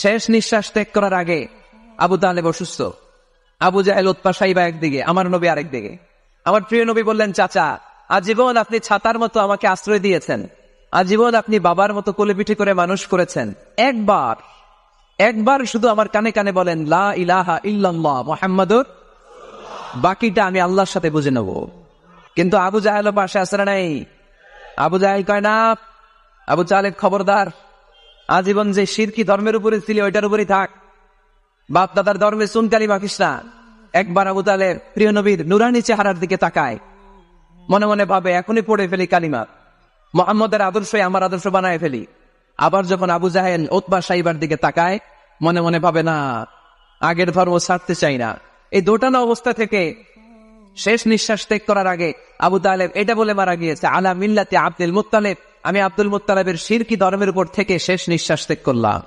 শেষ নিঃশ্বাস ত্যাগ করার আগে আবু তালেব অসুস্থ। আবু জাহেল, উতবা, সাইবা একদিকে, আমার নবী আরেকদিকে। আমার প্রিয় নবী বললেন, চাচা, আজীবন আপনি ছাতার মতো আমাকে আশ্রয় দিয়েছেন, আজীবন আপনি বাবার মতো কোলে পিঠে করে মানুষ করেছেন, একবার শুধু আমার কানে কানে বলেন লা ইলাহা ইল্লাল্লাহ মুহাম্মাদুর, বাকিটা আমি আল্লাহর সাথে বুঝে নেব। কিন্তু আবু জাহেল পাশে আসে না নাই? আবু জাহেল কয় না, আবু তালেব খবরদার, আজীবন যে শিরকি ধর্মের উপরে ছিল ওইটার উপরেই থাক, বাপ দাদার ধর্মে চুনকালি মাখিস না। একবার আবু তালেব প্রিয় নবীর নুরানি চেহারার দিকে তাকায়, মনে মনে ভাবে এখনই পড়ে ফেলি কালিমা, মুহাম্মদের আদর্শই আমার আদর্শ বানায় ফেলি। আবার যখন আবু জাহেল উতবা সাইবার দিকে তাকায়, মনে মনে ভাবে না, আগের ধর্ম ছাড়তে চাই না। এই দোটানা অবস্থা থেকে শেষ নিঃশ্বাস ত্যাগ করার আগে আবু তালেব এটা বলে মারা গিয়েছে, আলা মিল্লাতি আব্দুল মুত্তালিব, আমি আব্দুল মুত্তালিবের শিরকি ধর্মের উপর থেকে শেষ নিঃশ্বাস ত্যাগ করলাম।